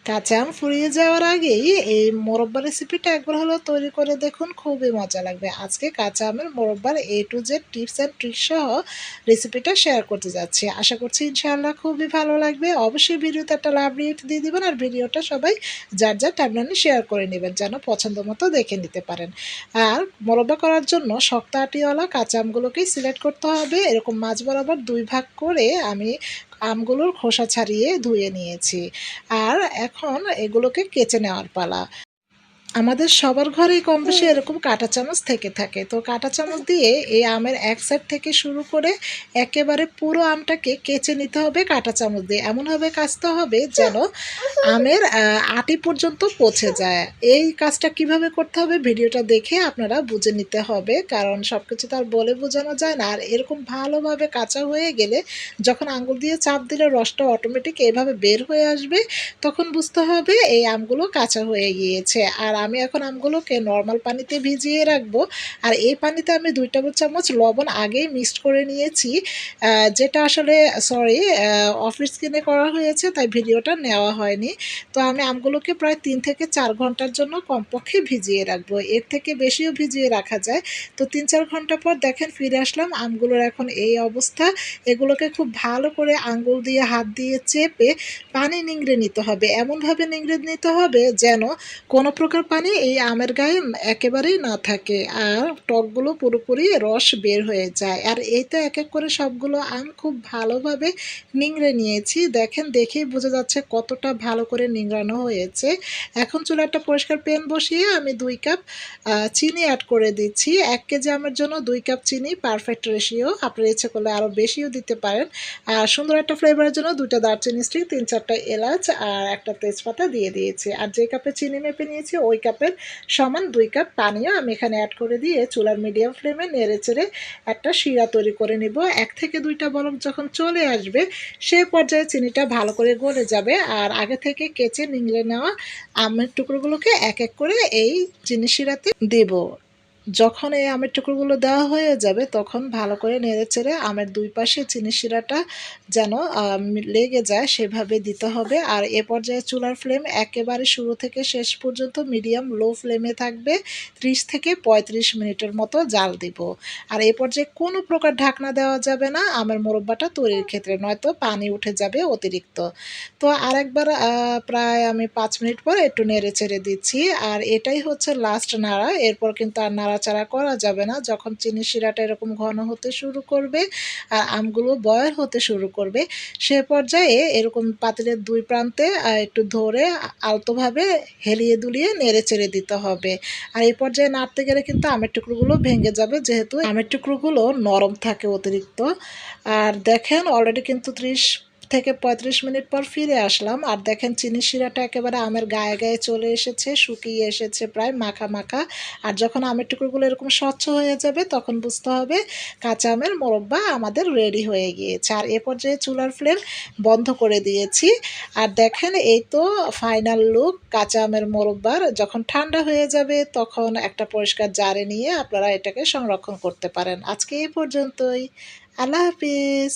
কাঁচা আম ফুরিয়ে যাওয়ার আগেই এই মোরব্বা রেসিপিটা একবার হলেও তৈরি করে দেখুন, খুবই মজা লাগবে। আজকে কাঁচা আমের মোরব্বার A to Z tips and tricks সহ রেসিপিটা শেয়ার করতে যাচ্ছি। আশা করছি ইনশাআল্লাহ খুবই ভালো লাগবে। অবশ্যই ভিডিওতে একটা লাভ রিয়েক্ট দিয়ে দিবেন আর ভিডিওটা সবাই যার যার টাইমলাইনে শেয়ার করে নেবেন যেন পছন্দ মতো দেখে নিতে পারেন। আর মোরব্বা করার জন্য শক্ত আটিওয়ালা কাঁচা আমগুলোকেই সিলেক্ট করতে হবে। এরকম মাঝ বরাবর ২ ভাগ করে আমি আমগুলোর খোসা ছাড়িয়ে ধুয়ে নিয়েছি। আর এখন এগুলোকে কেচে নেওয়ার পালা। আমাদের সবার ঘরেই কমবেশি এরকম কাঁটা চামচ থেকে থাকে। তো কাঁটা চামচ দিয়ে এই আমের এক সাইড থেকে শুরু করে একেবারে পুরো আমটাকে কেচে নিতে হবে কাঁটা চামচ দিয়ে। এমনভাবে কাচতে হবে যেন আমের আটি পর্যন্ত পৌঁছে যায়। এই কাজটা কিভাবে করতে হবে ভিডিওটা দেখে আপনারা বুঝে নিতে হবে, কারণ সব কিছু তো আর বলে বোঝানো যায় না। আর এরকম ভালোভাবে কাঁচা হয়ে গেলে যখন আঙুল দিয়ে চাপ দিলে রসটা অটোমেটিক এভাবে বের হয়ে আসবে, তখন বুঝতে হবে এই আমগুলো কাঁচা হয়ে গিয়েছে। আর আমি এখন আমগুলোকে নর্মাল পানিতে ভিজিয়ে রাখবো। আর এই পানিতে আমি ২ টেবিল চামচ লবণ আগেই মিক্সড করে নিয়েছি, যেটা আসলে সরি অফ স্ক্রিনে করা হয়েছে তাই ভিডিওটা নেওয়া হয়নি। তো আমি আমগুলোকে প্রায় ৩ থেকে ৪ ঘন্টার জন্য কমপক্ষে ভিজিয়ে রাখবো। এর থেকে বেশিও ভিজিয়ে রাখা যায়। তো ৩-৪ ঘন্টা পর দেখেন ফিরে আসলাম, আমগুলোর এখন এই অবস্থা। এগুলোকে খুব ভালো করে আঙ্গুল দিয়ে হাত দিয়ে চেপে পানি নিংড়ে নিতে হবে। এমনভাবে নিংড়ে নিতে হবে যেন কোনো প্রকার পানি এই আমের গায়ে একেবারেই না থাকে আর টকগুলো পুরোপুরি রস বের হয়ে যায়। আর এই তো এক এক করে সবগুলো আম খুব ভালোভাবে নিংড়ে নিয়েছি। দেখেন, দেখেই বোঝা যাচ্ছে কতটা ভালো করে নিংড়ানো হয়েছে। এখন চুলায় একটা পরিষ্কার প্যান বসিয়ে আমি ২ কাপ চিনি অ্যাড করে দিচ্ছি। ১ কেজি আমের জন্য ২ কাপ চিনি পারফেক্ট রেশিও। আপনারা ইচ্ছে করলে আরও বেশিও দিতে পারেন। আর সুন্দর একটা ফ্লেভারের জন্য ২ টা দারচিনি স্টিক, ৩-৪ টা এলাচ আর একটা তেজপাতা দিয়ে দিয়েছি। আর যে কাপে চিনি মেপে নিয়েছি ওই কাপের সমান ২ কাপ পানিও আমি এখানে অ্যাড করে দিয়ে চুলার মিডিয়াম ফ্লেমে নেড়েচেড়ে একটা শিরা তৈরি করে নিব। ১ থেকে ২ টা বলক যখন চলে আসবে সে পর্যায়ে চিনিটা ভালো করে গলে যাবে। আর আগে থেকে কেচে নিংড়ে নেওয়া আমের টুকরোগুলোকে এক এক করে এই চিনি শিরাতে দেব। যখন এই আমের টুকরোগুলো দেওয়া হয়ে যাবে তখন ভালো করে নেড়েচেড়ে আমের ২ পাশে চিনি শিরাটা যেন লেগে যায় সেভাবে দিতে হবে। আর এ পর্যায়ে চুলার ফ্লেম একেবারে শুরু থেকে শেষ পর্যন্ত মিডিয়াম লো ফ্লেমে থাকবে। ৩০ থেকে ৩৫ মিনিটের মতো জাল দিব। আর এ পর্যায়ে কোনো প্রকার ঢাকনা দেওয়া যাবে না আমের মোরব্বাটা তৈরির ক্ষেত্রে, নয়তো পানি উঠে যাবে অতিরিক্ত। তো আরেকবার প্রায় আমি ৫ মিনিট পর একটু নেড়েচেড়ে দিচ্ছি। আর এটাই হচ্ছে লাস্ট নাড়া। এরপর কিন্তু আর নাড়াচাড়া করা যাবে না। যখন চিনি শিরাটা এরকম ঘন হতে শুরু করবে আর আমগুলো বয়ল হতে শুরু করবে, সে পর্যায়ে এরকম পাতিলের ২ প্রান্তে একটু ধরে আলতোভাবে হেলিয়ে দুলিয়ে নেড়েচেড়ে দিতে হবে। আর এই পর্যায়ে নাড়তে গেলে কিন্তু আমের টুকরোগুলো ভেঙে যাবে, যেহেতু আমের টুকরোগুলো নরম থাকে অতিরিক্ত। আর দেখেন অলরেডি কিন্তু ৩০ থেকে ৩৫ মিনিট পর ফিরে আসলাম। আর দেখেন চিনি শিরাটা একেবারে আমের গায়ে গায়ে চলে এসেছে, শুকিয়ে এসেছে প্রায় মাখা মাখা। আর যখন আমের টুকরোগুলো এরকম স্বচ্ছ হয়ে যাবে তখন বুঝতে হবে কাঁচা আমের মোরব্বা আমাদের রেডি হয়ে গিয়েছে। আর এ পর্যায়ে চুলার ফ্লেম বন্ধ করে দিয়েছি। আর দেখেন এই তো ফাইনাল লুক কাঁচা আমের মোরব্বার। যখন ঠান্ডা হয়ে যাবে তখন একটা পরিষ্কার জারে নিয়ে আপনারা এটাকে সংরক্ষণ করতে পারেন। আজকে এই পর্যন্তই। আল্লাহ হাফিজ।